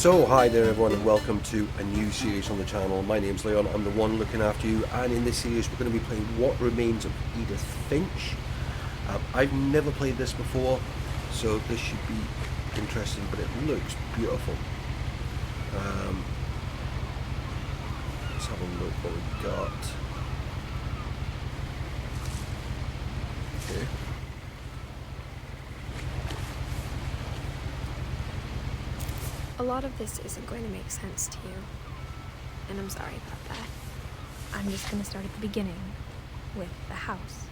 So hi there everyone and welcome to a new series on the channel. My name's Leon, I'm the one looking after you, and in this series we're going to be playing What Remains of Edith Finch. I've never played this before, so this should be interesting, but it looks beautiful. Let's have a look what we've got. Okay. A lot of this isn't going to make sense to you, and I'm sorry about that. I'm just going to start at the beginning, with the house.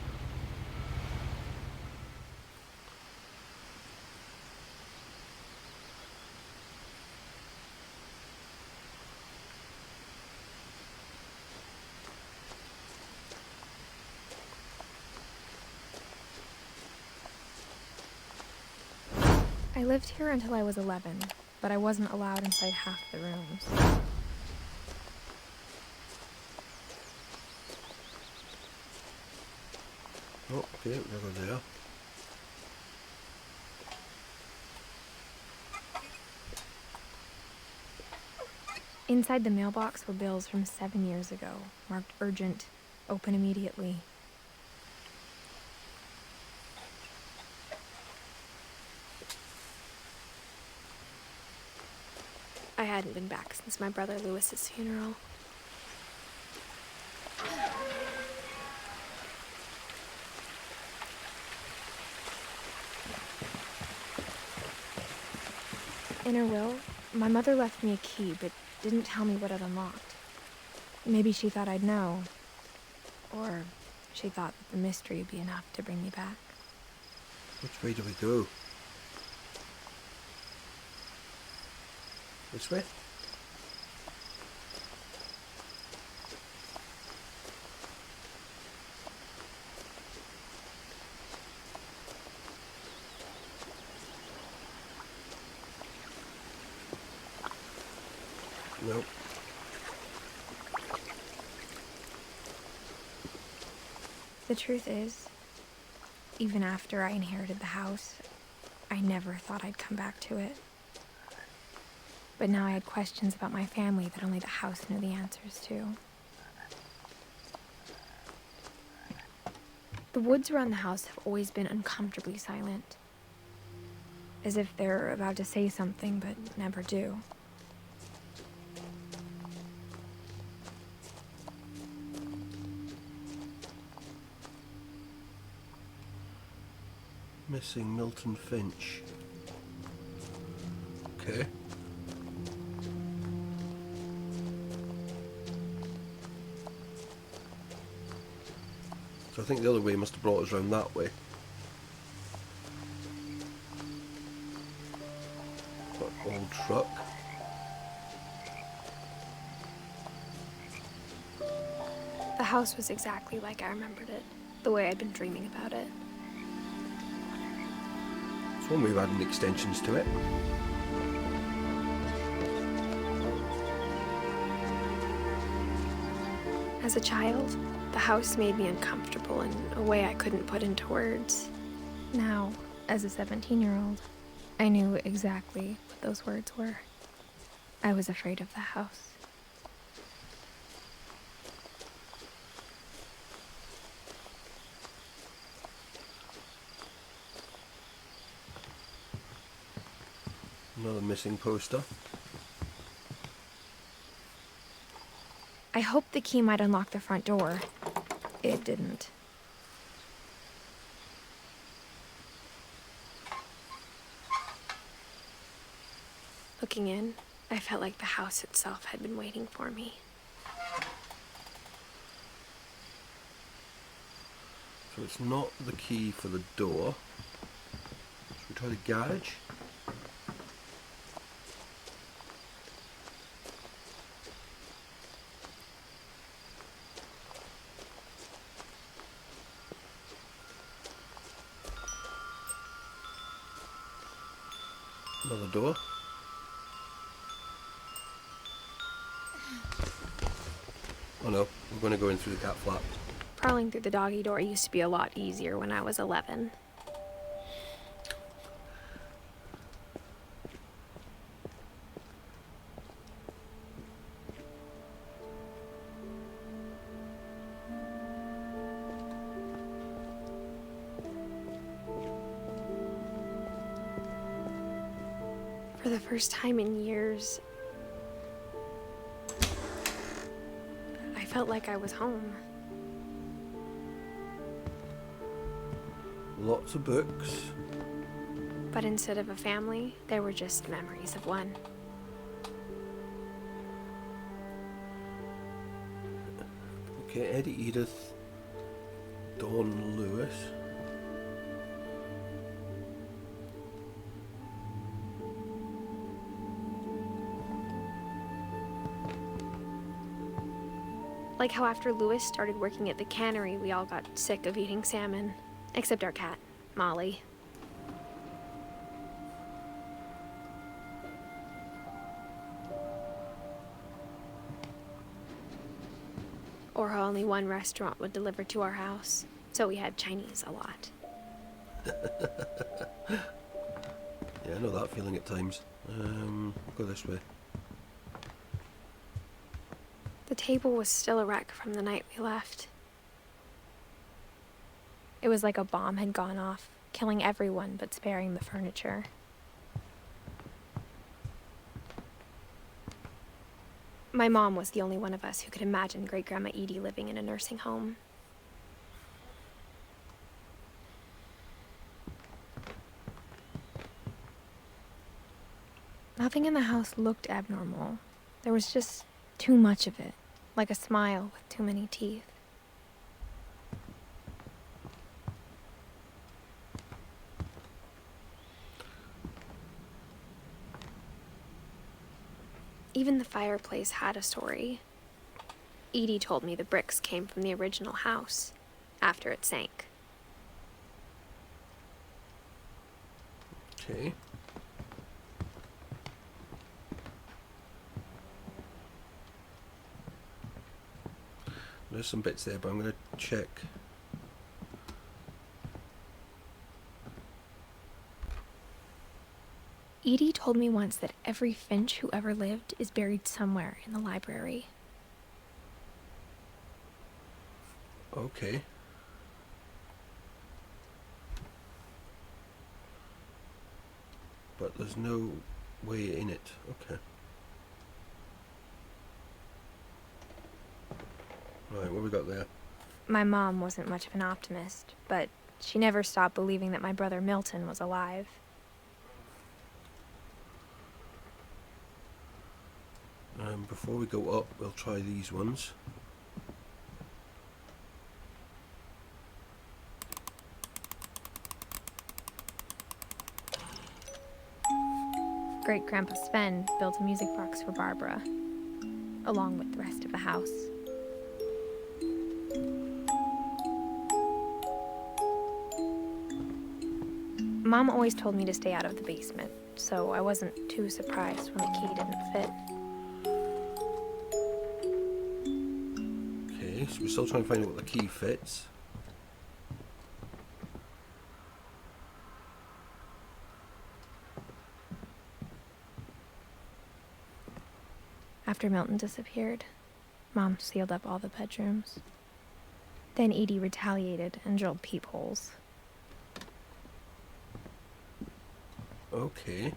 I lived here until I was 11. But I wasn't allowed inside half the rooms. Oh, okay, we're there. Inside the mailbox were bills from 7 years ago, marked urgent, open immediately. I hadn't been back since my brother Lewis's funeral. In her will, my mother left me a key, but didn't tell me what it unlocked. Maybe she thought I'd know. Or she thought that the mystery would be enough to bring me back. Which way do we go? This way? Nope. The truth is, even after I inherited the house, I never thought I'd come back to it. But now I had questions about my family that only the house knew the answers to. The woods around the house have always been uncomfortably silent. As if they're about to say something, but never do. Missing Milton Finch. Okay. So I think the other way must have brought us around that way. That old truck. The house was exactly like I remembered it, the way I'd been dreaming about it. It's one way of adding extensions to it. As a child, the house made me uncomfortable in a way I couldn't put into words. Now, as a 17-year-old, I knew exactly what those words were. I was afraid of the house. Another missing poster. I hoped the key might unlock the front door. It didn't. Looking in, I felt like the house itself had been waiting for me. So it's not the key for the door. Should we try the garage? Another door. Oh no, we're going to go in through the cat flap. Prowling through the doggy door used to be a lot easier when I was 11. the first time in years, I felt like I was home. Lots of books. But instead of a family, there were just memories of one. Okay, Eddie, Edith, Dawn, Lewis. Like how after Lewis started working at the cannery, we all got sick of eating salmon. Except our cat, Molly. Or how only one restaurant would deliver to our house, so we had Chinese a lot. Yeah, I know that feeling at times. Go this way. The table was still a wreck from the night we left. It was like a bomb had gone off, killing everyone but sparing the furniture. My mom was the only one of us who could imagine Great-Grandma Edie living in a nursing home. Nothing in the house looked abnormal. There was just too much of it, like a smile with too many teeth. Even the fireplace had a story. Edie told me the bricks came from the original house, after it sank. Okay. There's some bits there, but I'm going to check. Edie told me once that every Finch who ever lived is buried somewhere in the library. Okay. But there's no way in it. Okay. Right, what we got there? My mom wasn't much of an optimist, but she never stopped believing that my brother Milton was alive. Before we go up, we'll try these ones. Great-Grandpa Sven built a music box for Barbara, along with the rest of the house. Mom always told me to stay out of the basement, so I wasn't too surprised when the key didn't fit. Okay, so we're still trying to find out what the key fits. After Milton disappeared, Mom sealed up all the bedrooms. Then Edie retaliated and drilled peepholes. Okay.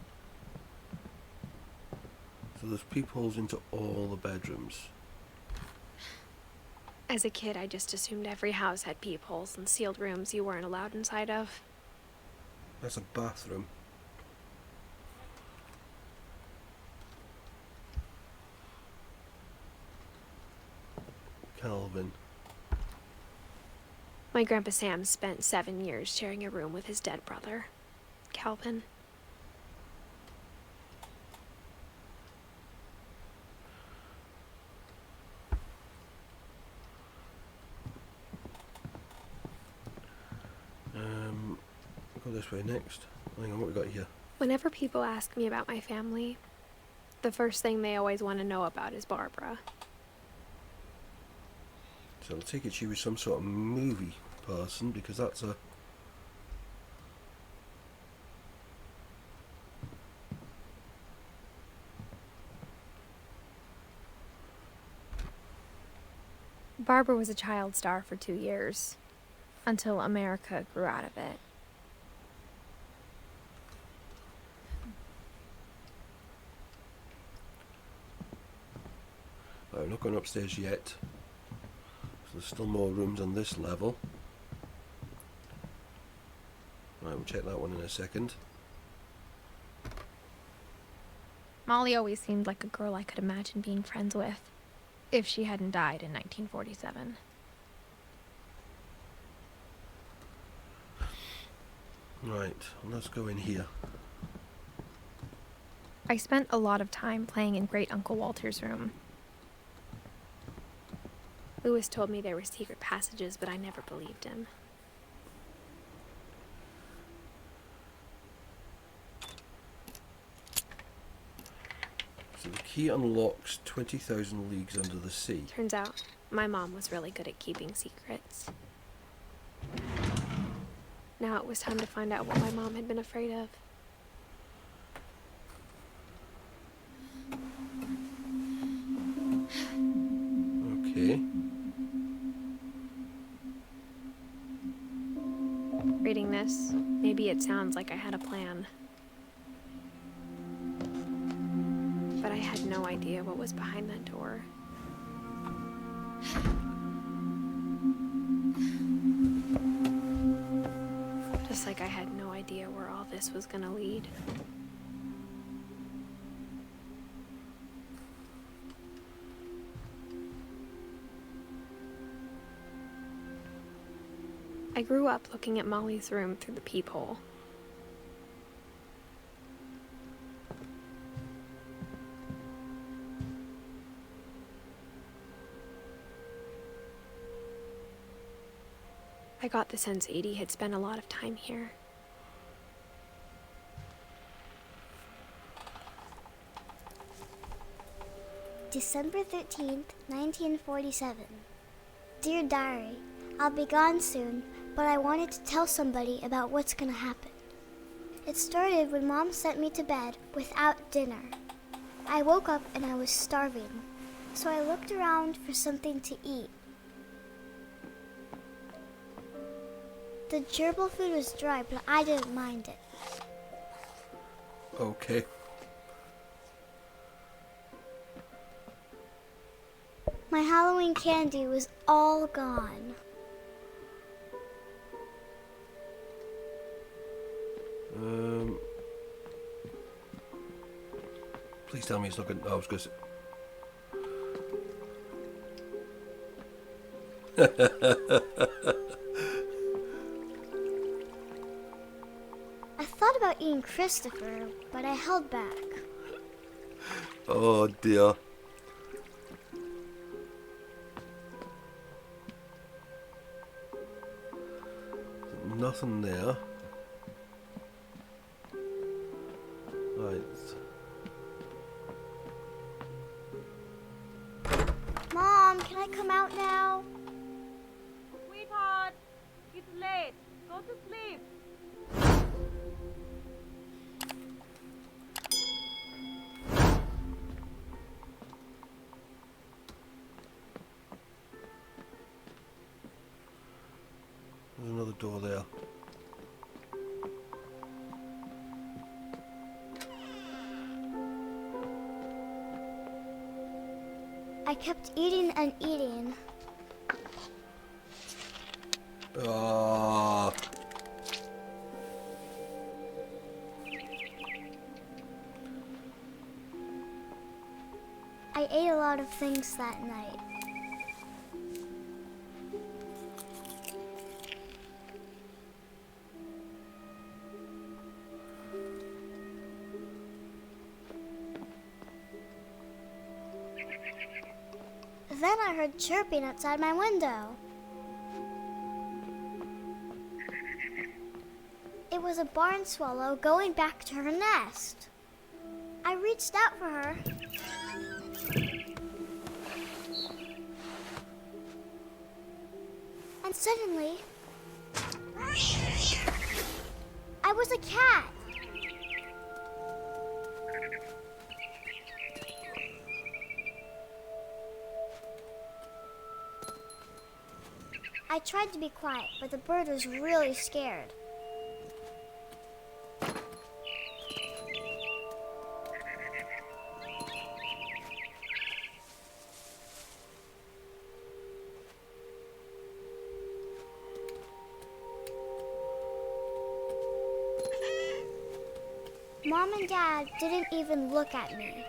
So there's peepholes into all the bedrooms. As a kid, I just assumed every house had peepholes and sealed rooms you weren't allowed inside of. That's a bathroom. Calvin. My Grandpa Sam spent 7 years sharing a room with his dead brother, Calvin. Go this way next. Hang on, what we got here? Whenever people ask me about my family, the first thing they always want to know about is Barbara. So I'll take it she was some sort of movie person, because that's a... Barbara was a child star for 2 years, until America grew out of it. Right, not going upstairs yet. So there's still more rooms on this level. Right, we'll check that one in a second. Molly always seemed like a girl I could imagine being friends with, if she hadn't died in 1947. Right, let's go in here. I spent a lot of time playing in Great Uncle Walter's room. Lewis told me there were secret passages, but I never believed him. So the key unlocks 20,000 leagues under the sea. Turns out, my mom was really good at keeping secrets. Now it was time to find out what my mom had been afraid of. Okay. Reading this, maybe it sounds like I had a plan. But I had no idea what was behind that door. Just like I had no idea where all this was gonna lead. I grew up looking at Molly's room through the peephole. I got the sense Edie had spent a lot of time here. December 13th, 1947. Dear Diary, I'll be gone soon, but I wanted to tell somebody about what's gonna happen. It started when Mom sent me to bed without dinner. I woke up and I was starving, so I looked around for something to eat. The gerbil food was dry, but I didn't mind it. Okay. My Halloween candy was all gone. Please tell me it's not good. Oh, I was going to... I thought about eating Christopher, but I held back. Oh dear. Nothing there. Right. Mom, can I come out now? Sweetheart, it's late. Go to sleep. There's another door there. I kept eating and eating. Ah. I ate a lot of things that night. Then I heard chirping outside my window. It was a barn swallow going back to her nest. I reached out for her. And suddenly, I was a cat. I tried to be quiet, but the bird was really scared. Mom and Dad didn't even look at me.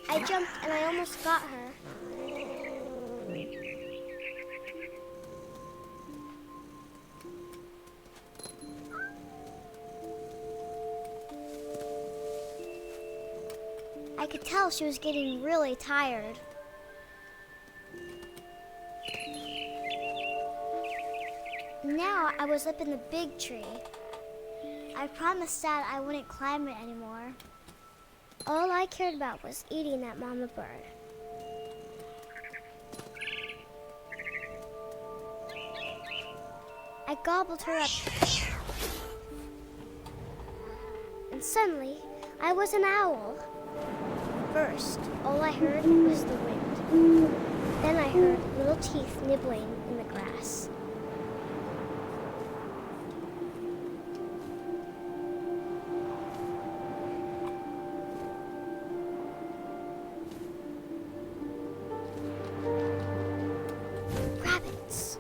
I jumped and I almost got her. I could tell she was getting really tired. Now I was up in the big tree. I promised Dad I wouldn't climb it anymore. All I cared about was eating that mama bird. I gobbled her up. And suddenly, I was an owl. First, all I heard was the wind. Then I heard little teeth nibbling in the grass. Rabbits.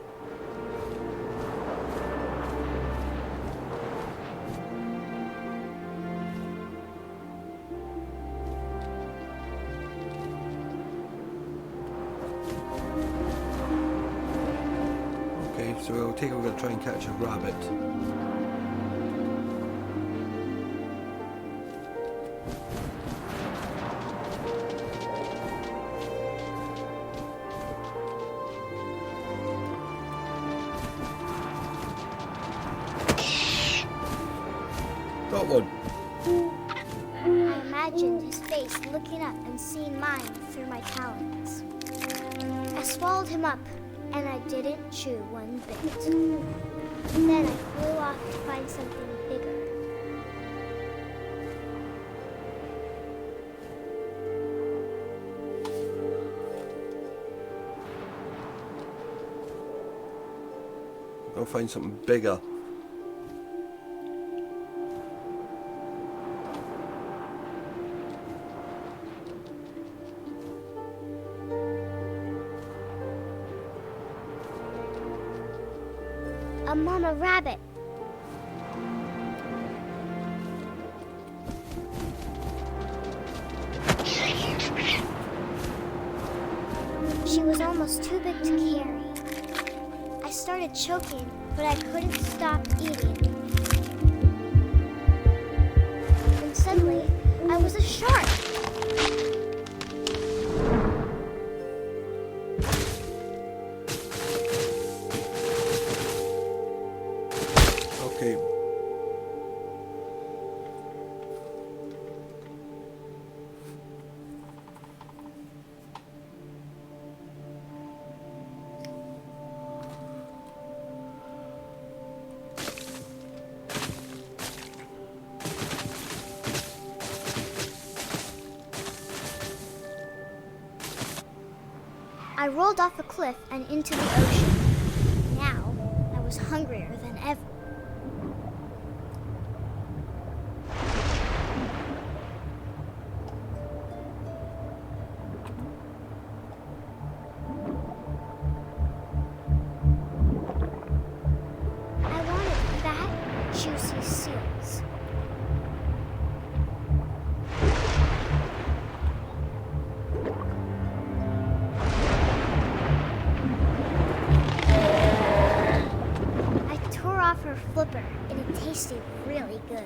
Okay, so I take it we're going to try and catch a rabbit. Got one. I imagined his face looking up and seeing mine through my talons. I swallowed him up, and I didn't chew one bit. Then I flew off to find something bigger. I'll find something bigger. A mama rabbit. She was almost too big to carry. I started choking, but I couldn't stop eating. And suddenly, I was a shark. Okay. I rolled off a cliff and into the ocean. Now, I was hungrier than ever. I wanted fat, juicy seals. I tore off her flipper, and it tasted really good.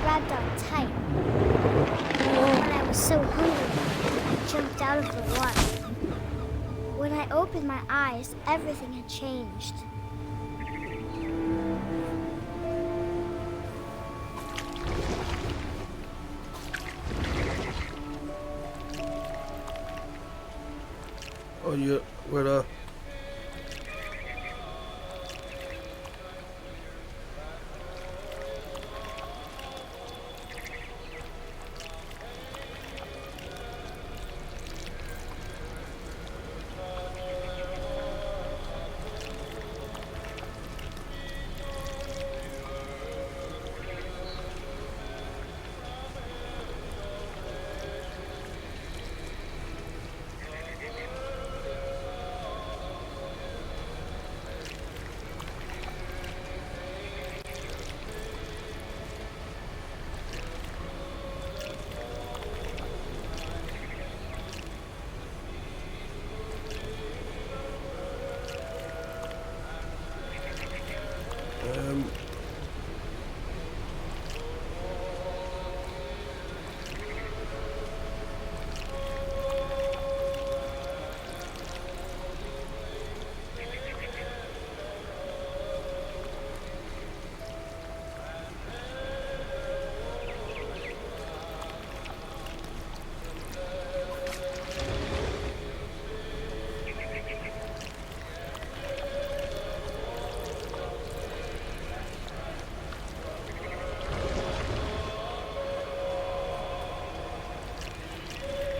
Grabbed on tight. When I was so hungry, I jumped out of the water. When I eyes, everything had changed. Oh, yeah, we're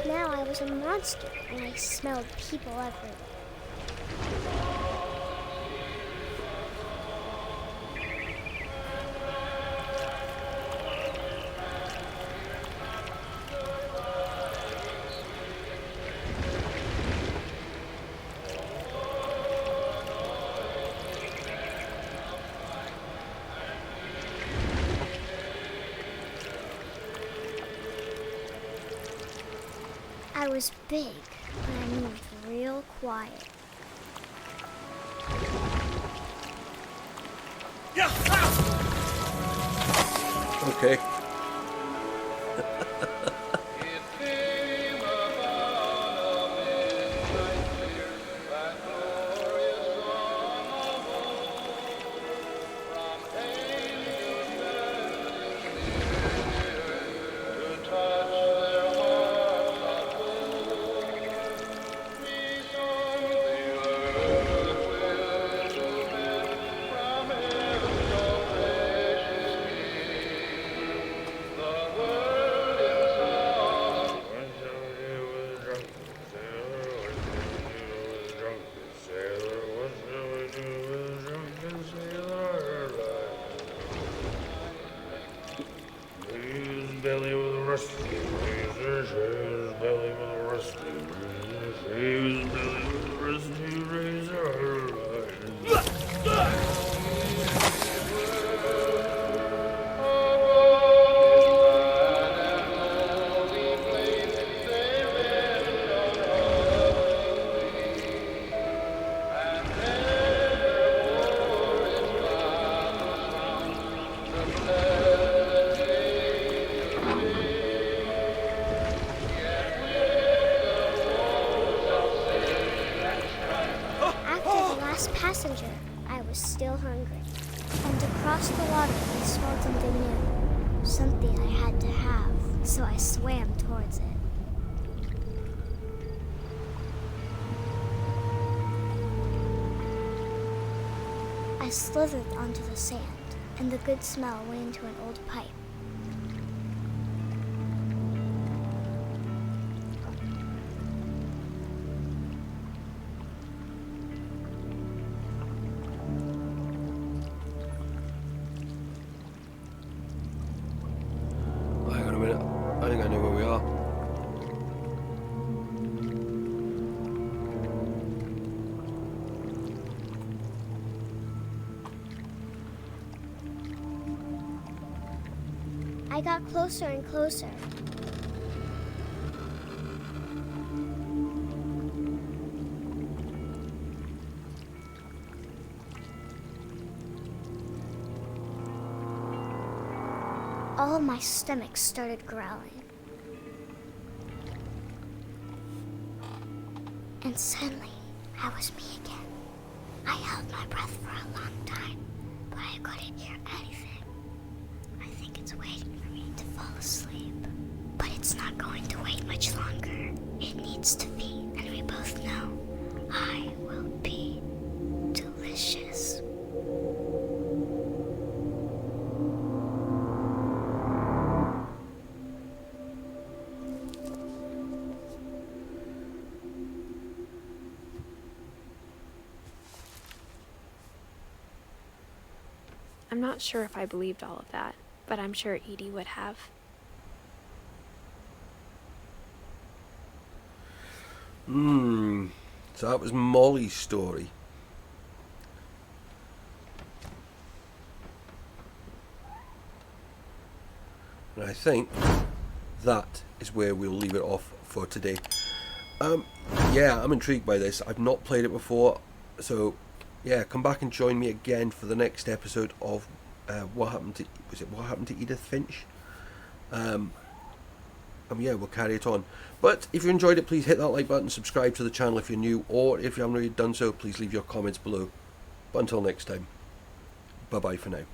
Now I was a monster, and I smelled people everywhere. I was big, but I moved real quiet. okay. Belly with a rusty razor, shaves belly with a rusty razor, shaves belly with a rusty razor. Passenger, I was still hungry. And across the water, I smelled something new. Something I had to have, so I swam towards it. I slithered onto the sand, and the good smell went into an old pipe. Hang on a minute. I think I know where we are. I got closer and closer. All my stomach started growling. And suddenly, I was me again. I held my breath for a long time, but I couldn't hear anything. I think it's waiting for me to fall asleep. But it's not going to wait much longer. It needs to be, and we both know I will be delicious. I'm not sure if I believed all of that, but I'm sure Edie would have. So that was Molly's story. And I think that is where we'll leave it off for today. Yeah, I'm intrigued by this. I've not played it before, so yeah, come back and join me again for the next episode of What Happened to Edith Finch? Yeah, we'll carry it on. But if you enjoyed it, please hit that like button, subscribe to the channel if you're new, or if you haven't already done so, please leave your comments below. But until next time, bye bye for now.